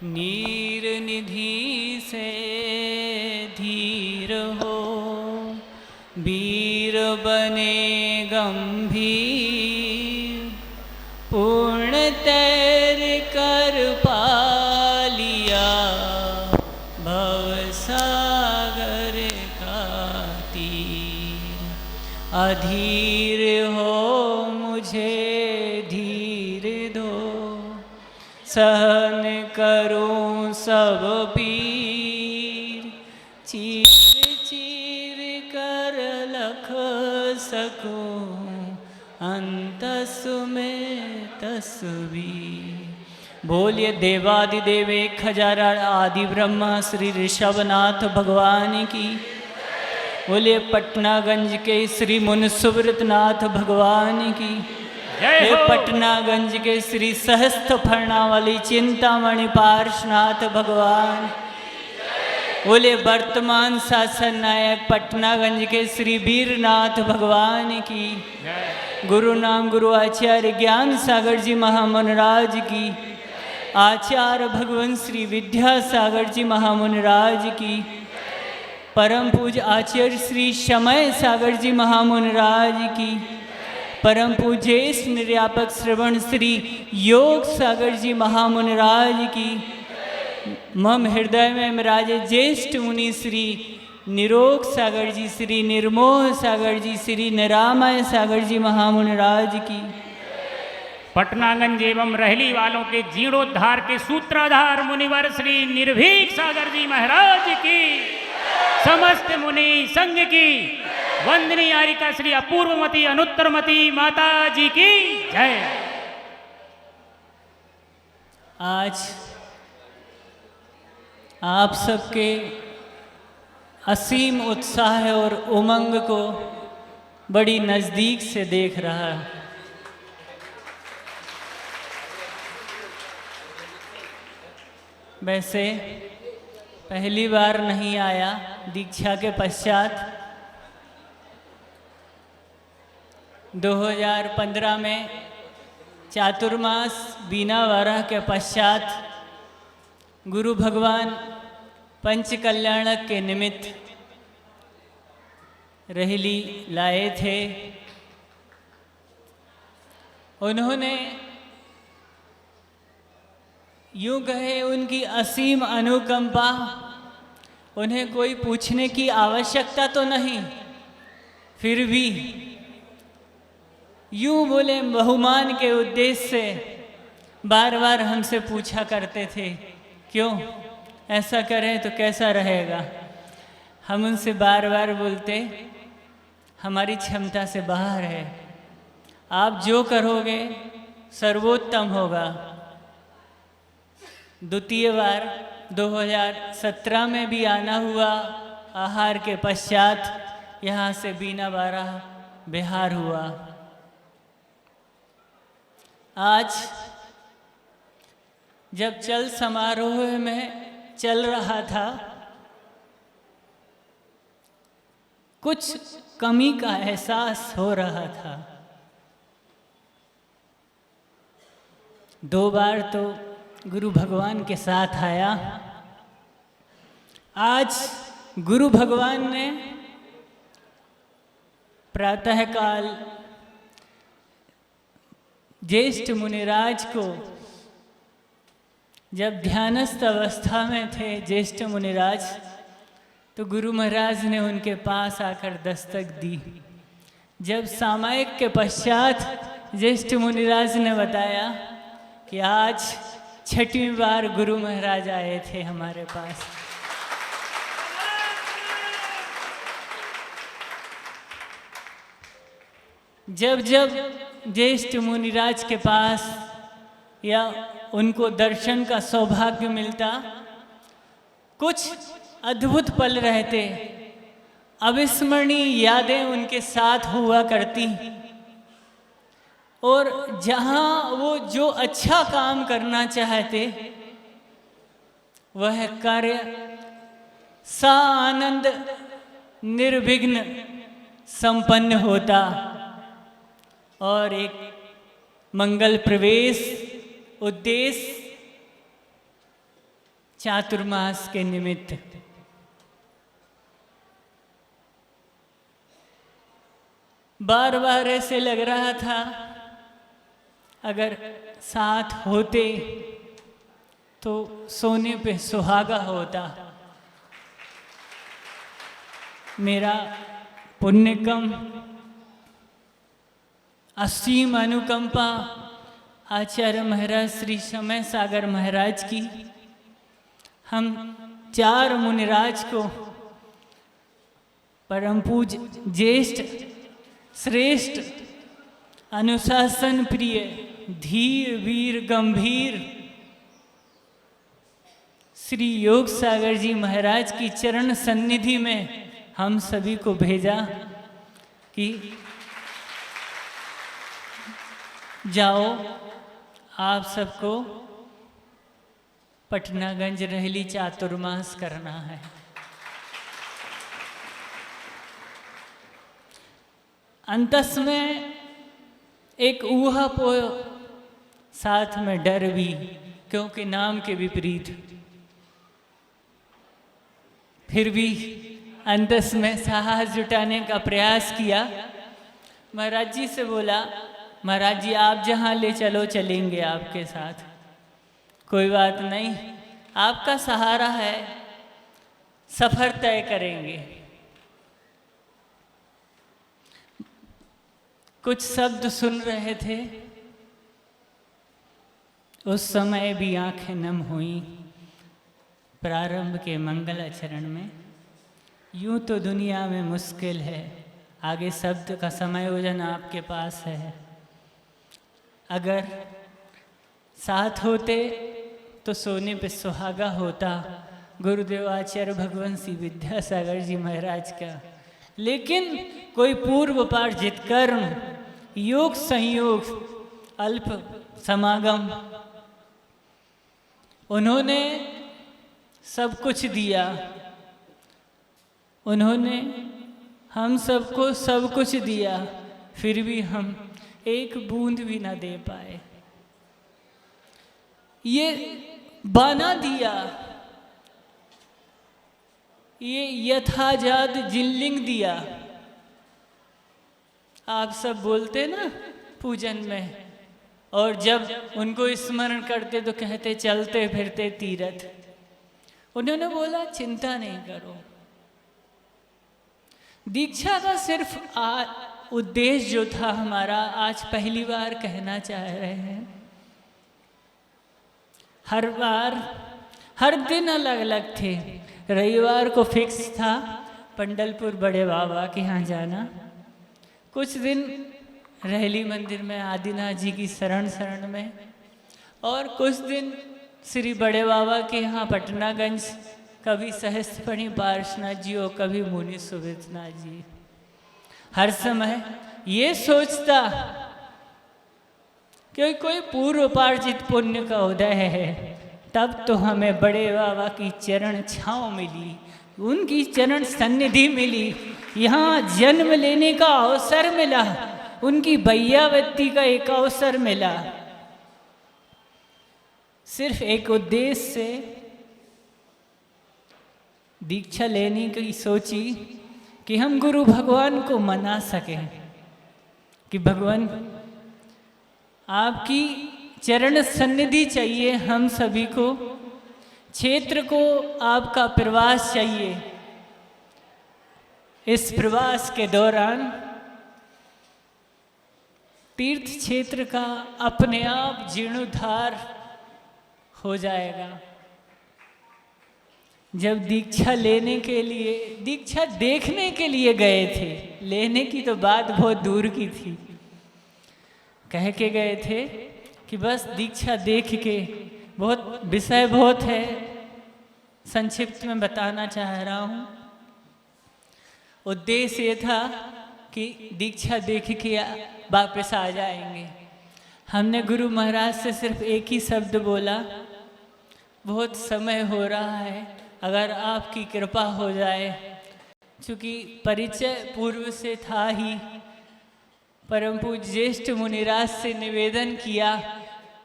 नीर निधि से धीर हो, वीर बने गंभीर, पूर्ण तैर कर पालिया भवसागर का तीर। अधीर हो मुझे धीर दो, सहन करूं सब पीर। चीर चीर कर लख सकूं अंतस में तस्वीर। बोलिए देवादिदेव एक हजार आदि ब्रह्मा श्री ऋषभनाथ भगवान की। बोलिए पटनागंज के श्री मुनसुब्रतनाथ भगवान की। ये पटनागंज के श्री सहस्त्र फरनावली चिंतामणि पार्श्वनाथ भगवान। बोले वर्तमान शासन नायक पटनागंज के श्री वीरनाथ भगवान की। गुरु नाम गुरु आचार्य ज्ञान सागर जी महामुनिराज की। आचार्य भगवान श्री विद्यासागर जी महामुनिराज की। परम पूज्य आचार्य श्री समय सागर जी महामुनिराज की। परम पूज्य निर्यापक श्रवण श्री योग सागर जी महामुनिराज की। मम हृदय में विराजे ज्येष्ठ मुनि श्री निरोग सागर जी, श्री निर्मोह सागर जी, श्री निरामय सागर जी महामुनिराज की। पटनागंज एवं रहली वालों के जीर्णोद्धार के सूत्राधार मुनिवर श्री निर्भीक सागर जी महाराज की। समस्त मुनि संघ की वंदनीय आरिका श्री अपूर्वमती अनुत्तरमती माता जी की जय। आज आप सबके असीम उत्साह और उमंग को बड़ी नज़दीक से देख रहा है। वैसे पहली बार नहीं आया दीक्षा के पश्चात। 2015 में चातुर्मास बीना वाराह के पश्चात गुरु भगवान पंच कल्याणक के निमित्त रहली लाए थे। उन्होंने यूँ कहे उनकी असीम अनुकंपा, उन्हें कोई पूछने की आवश्यकता तो नहीं, फिर भी यूँ बोले बहुमान के उद्देश्य से बार बार हमसे पूछा करते थे, क्यों ऐसा करें तो कैसा रहेगा। हम उनसे बार बार बोलते, हमारी क्षमता से बाहर है, आप जो करोगे सर्वोत्तम होगा। द्वितीय बार 2017 में भी आना हुआ, आहार के पश्चात यहाँ से बीना वाराह बिहार हुआ। आज जब चल समारोह में चल रहा था, कुछ कमी का एहसास हो रहा था। 2 बार तो गुरु भगवान के साथ आया। आज गुरु भगवान ने प्रातःकाल ज्येष्ठ मुनिराज को, जब ध्यानस्थ अवस्था में थे ज्येष्ठ मुनिराज, तो गुरु महाराज ने उनके पास आकर दस्तक दी। जब सामायिक के पश्चात ज्येष्ठ मुनिराज ने बताया कि आज 6वीं बार गुरु महाराज आए थे हमारे पास। जब जब ज्येष्ठ मुनिराज के पास या उनको दर्शन का सौभाग्य मिलता, कुछ अद्भुत पल रहते, अविस्मरणीय यादें उनके साथ हुआ करती। और जहाँ वो जो अच्छा काम करना चाहते, वह कार्य सानंद निर्विघ्न संपन्न होता और एक मंगल प्रवेश उद्देश्य चातुर्मास के निमित्त बार बार ऐसे लग रहा था अगर साथ होते तो सोने पे सुहागा होता। मेरा पुण्य कम, असीम अनुकंपा आचार्य महाराज श्री समय सागर महाराज की हम 4 मुनिराज को परम पूज ज्येष्ठ श्रेष्ठ अनुशासन प्रिय धीर वीर गंभीर श्री योग सागर जी महाराज की चरण सन्निधि में हम सभी को भेजा कि जाओ आप सबको पटनागंज रहली चातुर्मास करना है। अंतस में एक ऊहापोह, साथ में डर भी, क्योंकि नाम के विपरीत। फिर भी अंतस में साहस जुटाने का प्रयास किया। महाराज जी से बोला, महाराज जी आप जहाँ ले चलो चलेंगे आपके साथ, कोई बात नहीं, आपका सहारा है, सफर तय करेंगे। कुछ शब्द सुन रहे थे, उस समय भी आंखें नम हुई। प्रारंभ के मंगलाचरण में यूं तो दुनिया में मुश्किल है, आगे शब्द का समायोजन आपके पास है। अगर साथ होते तो सोने पे सुहागा होता, गुरुदेव आचार्य भगवंशी विद्यासागर जी महाराज का। लेकिन कोई पूर्व पार्जित कर्म, योग संयोग, अल्प समागम, उन्होंने सब कुछ दिया। उन्होंने हम सबको सब कुछ दिया, फिर भी हम एक बूंद भी ना दे पाए। ये बाना दिया, ये यथाजात जिनलिंग दिया। आप सब बोलते ना पूजन में, और जब उनको स्मरण करते तो कहते चलते फिरते तीर्थ। उन्होंने बोला चिंता नहीं करो। दीक्षा का सिर्फ उद्देश्य जो था हमारा, आज पहली बार कहना चाह रहे हैं। हर बार हर दिन अलग अलग थे। रविवार को फिक्स था पंडलपुर बड़े बाबा के यहाँ जाना, कुछ दिन रहली मंदिर में आदिनाथ जी की शरण में, और कुछ दिन श्री बड़े बाबा के यहाँ पटनागंज, कभी सहस्त्रफणी पार्श्वनाथ जी और कभी मुनि सुब्रतनाथ जी। हर समय ये सोचता कि कोई पूर्व पार्जित पुण्य का उदय है, तब तो हमें बड़े बाबा की चरण छाँव मिली, उनकी चरण सन्निधि मिली, यहाँ जन्म लेने का अवसर मिला, उनकी भैयावती का एक अवसर मिला। सिर्फ एक उद्देश्य से दीक्षा लेने की सोची कि हम गुरु भगवान को मना सकें कि भगवान आपकी चरण सन्निधि चाहिए, हम सभी को क्षेत्र को आपका प्रवास चाहिए। इस प्रवास के दौरान तीर्थ क्षेत्र का अपने आप जीर्णोद्धार हो जाएगा। जब दीक्षा लेने के लिए, दीक्षा देखने के लिए गए थे, लेने की तो बात बहुत दूर की थी, कह के गए थे कि बस दीक्षा देख के, बहुत विषय बहुत है, संक्षिप्त में बताना चाह रहा हूँ। उद्देश्य ये था कि दीक्षा देख के वापस आ जाएंगे। हमने गुरु महाराज से सिर्फ एक ही शब्द बोला, बहुत समय हो रहा है, अगर आपकी कृपा हो जाए। चूँकि परिचय पूर्व से था ही, परम पूज्य ज्येष्ठ मुनिराज से निवेदन किया,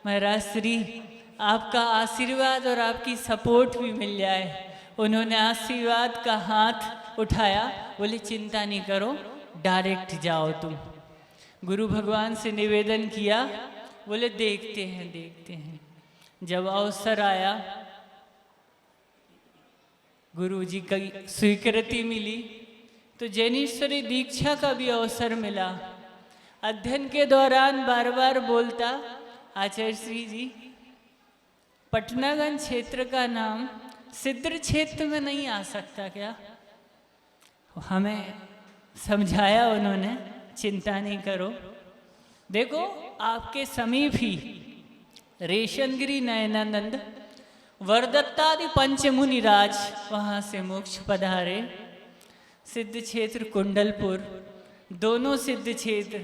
महाराज श्री आपका आशीर्वाद और आपकी सपोर्ट भी मिल जाए। उन्होंने आशीर्वाद का हाथ उठाया, बोले चिंता नहीं करो, डायरेक्ट जाओ तुम। गुरु भगवान से निवेदन किया, बोले देखते हैं देखते हैं। जब अवसर आया, गुरु जी की स्वीकृति मिली, तो जैनेश्वरी दीक्षा का भी अवसर मिला। अध्ययन के दौरान बार बार बोलता, आचार्य श्री जी पटनागंज क्षेत्र का नाम सिद्ध क्षेत्र में नहीं आ सकता क्या? हमें समझाया उन्होंने, चिंता नहीं करो, देखो आपके समीप ही रेशनगिरी नयनानंद वरदत्तादि पंचमुनिराज वहाँ से मोक्ष पधारे। सिद्ध क्षेत्र कुंडलपुर, दोनों सिद्ध क्षेत्र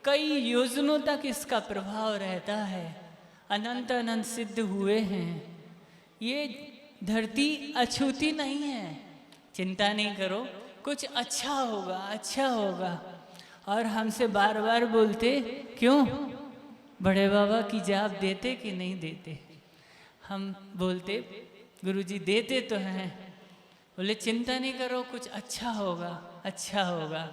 कई योजनों तक इसका प्रभाव रहता है। अनंत अनंत सिद्ध हुए हैं। ये धरती अछूती नहीं है, चिंता नहीं करो, कुछ अच्छा होगा अच्छा होगा। और हमसे बार बार बोलते, क्यों बड़े बाबा की जाप देते कि नहीं देते? हम बोलते गुरुजी देते तो हैं। बोले चिंता नहीं करो, कुछ अच्छा होगा अच्छा होगा।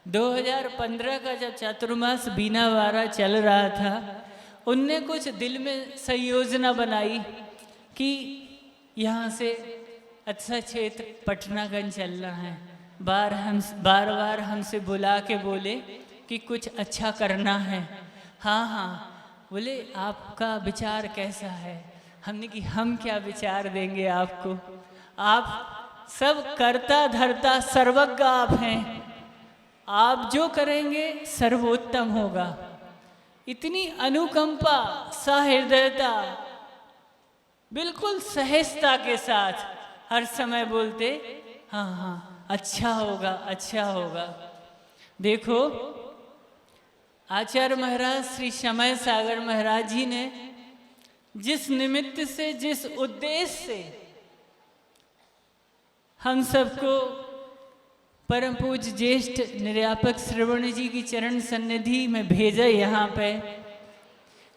2015 का जब चातुर्मास बीना वारा चल रहा था, उनने कुछ दिल में संयोजना बनाई कि यहाँ से अच्छा क्षेत्र पटनागंज चलना है। बार बार हमसे बुला के बोले कि कुछ अच्छा करना है। हाँ हाँ, बोले आपका विचार कैसा है? हमने कि हम क्या विचार देंगे आपको, आप सब करता धरता सर्वज्ञ आप हैं, आप जो करेंगे सर्वोत्तम होगा। इतनी अनुकंपा, सहृदयता, बिल्कुल सहजता के साथ हर समय बोलते, हाँ हाँ अच्छा होगा अच्छा होगा। देखो आचार्य महाराज श्री समय सागर महाराज जी ने जिस निमित्त से, जिस उद्देश्य से हम सबको परम पूज्य ज्येष्ठ निर्यापक श्रवण जी की चरण सन्निधि में भेजा यहाँ पे,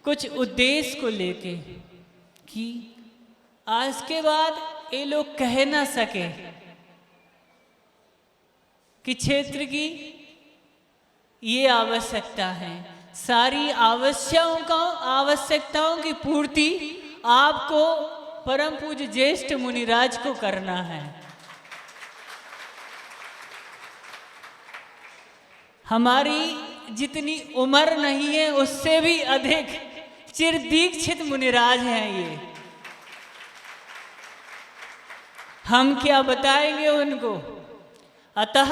कुछ उद्देश्य को लेके कि आज के बाद ये लोग कह ना सके कि क्षेत्र की ये आवश्यकता है। सारी आवश्यकताओं की पूर्ति आपको परम पूज्य ज्येष्ठ मुनिराज को करना है। हमारी जितनी उम्र नहीं है उससे भी अधिक चिर दीक्षित मुनिराज हैं ये। हम क्या बताएंगे उनको? अतः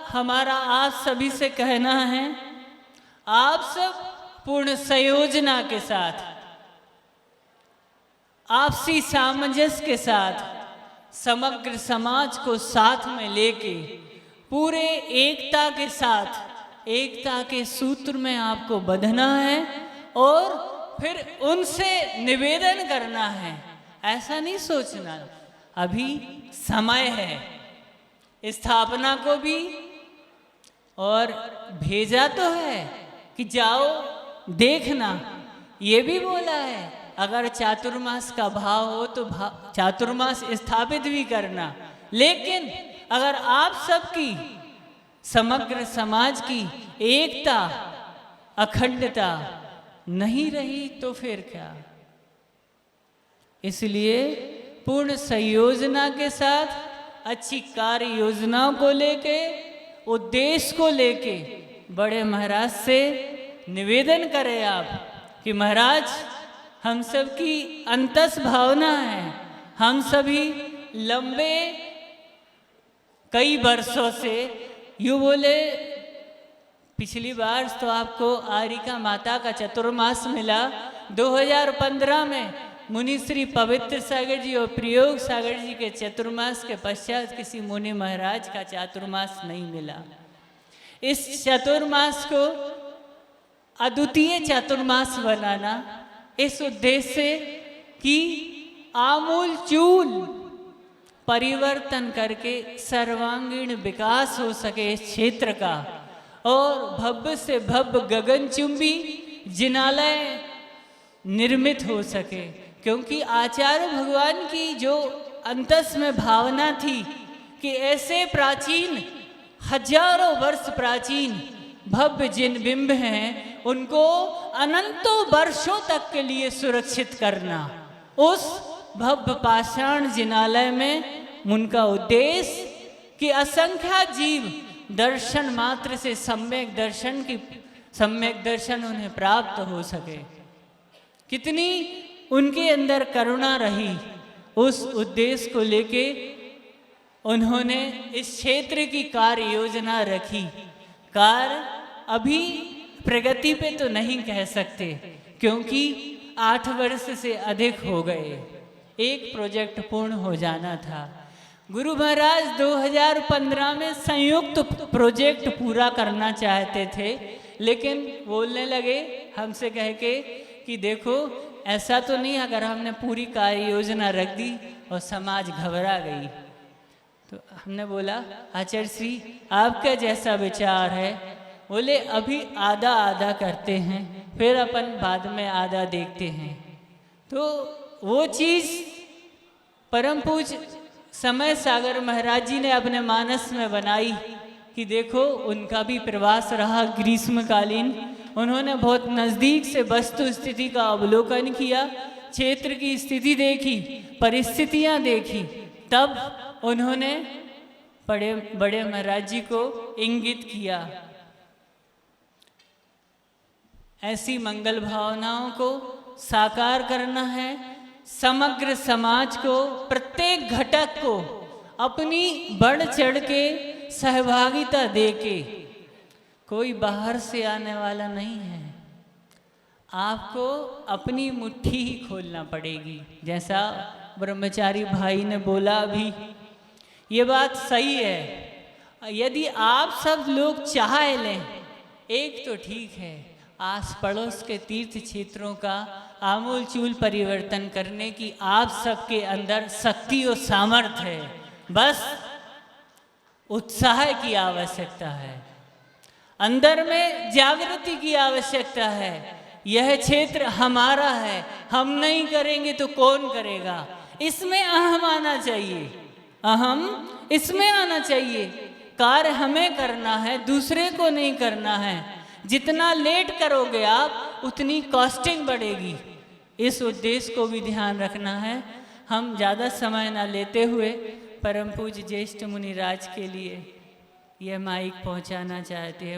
हमारा आप सभी से कहना है, आप सब पूर्ण संयोजना के साथ, आपसी सामंजस्य के साथ समग्र समाज को साथ में लेके पूरे एकता के साथ, एकता के सूत्र में आपको बंधना है और फिर उनसे निवेदन करना है। ऐसा नहीं सोचना अभी समय है, स्थापना को भी और भेजा तो है कि जाओ देखना, ये भी बोला है अगर चातुर्मास का भाव हो तो चातुर्मास स्थापित भी करना। लेकिन अगर आप सबकी समग्र समाज की एकता अखंडता नहीं रही तो फिर क्या? इसलिए पूर्ण संयोजना के साथ अच्छी कार्य योजनाओं को लेके, उद्देश्य को लेके बड़े महाराज से निवेदन करें आप कि महाराज हम सब की अंतस भावना है, हम सभी लंबे कई वर्षों से, यूँ बोले पिछली बार तो आपको आरिका माता का चतुर्मास मिला, 2015 में मुनि श्री पवित्र सागर जी और प्रयोग सागर जी के चतुर्मास के पश्चात किसी मुनि महाराज का चातुर्मास नहीं मिला। इस चतुर्मास को अद्वितीय चातुर्मास बनाना इस उद्देश्य से कि आमूल चूल परिवर्तन करके सर्वांगीण विकास हो सके इस क्षेत्र का और भव्य से भव्य गगनचुंबी जिनालय निर्मित हो सके। क्योंकि आचार्य भगवान की जो अंतस में भावना थी कि ऐसे प्राचीन, हजारों वर्ष प्राचीन भव्य जिन बिंब हैं उनको अनंतों वर्षों तक के लिए सुरक्षित करना, उस भव्य पाषाण जिनालय में उनका उद्देश्य कि असंख्य जीव दर्शन मात्र से सम्यक दर्शन उन्हें प्राप्त हो सके। कितनी उनके अंदर करुणा रही, उस उद्देश्य को लेके उन्होंने इस क्षेत्र की कार्य योजना रखी। कार्य अभी प्रगति पे तो नहीं कह सकते क्योंकि 8 वर्ष से अधिक हो गए, एक प्रोजेक्ट पूर्ण हो जाना था। गुरु महाराज 2015 में संयुक्त प्रोजेक्ट पूरा करना चाहते थे, लेकिन बोलने लगे हमसे कह के कि देखो ऐसा तो नहीं अगर हमने पूरी कार्य योजना रख दी और समाज घबरा गई। तो हमने बोला आचार्य श्री आपका जैसा विचार है। बोले अभी आधा आधा करते हैं, फिर अपन बाद में आधा देखते हैं। तो वो चीज़ परम पूज्य समय सागर महाराज जी ने अपने मानस में बनाई कि देखो उनका भी प्रवास रहा ग्रीष्मकालीन। उन्होंने बहुत नज़दीक से वस्तु स्थिति का अवलोकन किया, क्षेत्र की स्थिति देखी, परिस्थितियां देखी, तब उन्होंने बड़े महाराज जी को इंगित किया। ऐसी मंगल भावनाओं को साकार करना है, समग्र समाज को, प्रत्येक घटक को अपनी बढ़ चढ़ के सहभागिता देके। कोई बाहर से आने वाला नहीं है, आपको अपनी मुट्ठी ही खोलना पड़ेगी। जैसा ब्रह्मचारी भाई ने बोला अभी, ये बात सही है। यदि आप सब लोग चाह लें, एक तो ठीक है, आस पड़ोस के तीर्थ क्षेत्रों का आमूल चूल परिवर्तन करने की आप सबके अंदर शक्ति और सामर्थ्य है, बस उत्साह की आवश्यकता है, अंदर में जागृति की आवश्यकता है। यह क्षेत्र हमारा है, हम नहीं करेंगे तो कौन करेगा, इसमें अहम आना चाहिए, अहम इसमें आना चाहिए। कार्य हमें करना है, दूसरे को नहीं करना है। जितना लेट करोगे आप उतनी कॉस्टिंग बढ़ेगी। इस उद्देश्य को भी ध्यान रखना है। हम ज़्यादा समय ना लेते हुए परम पूज्य ज्येष्ठ मुनिराज के लिए यह माइक पहुंचाना चाहते हैं।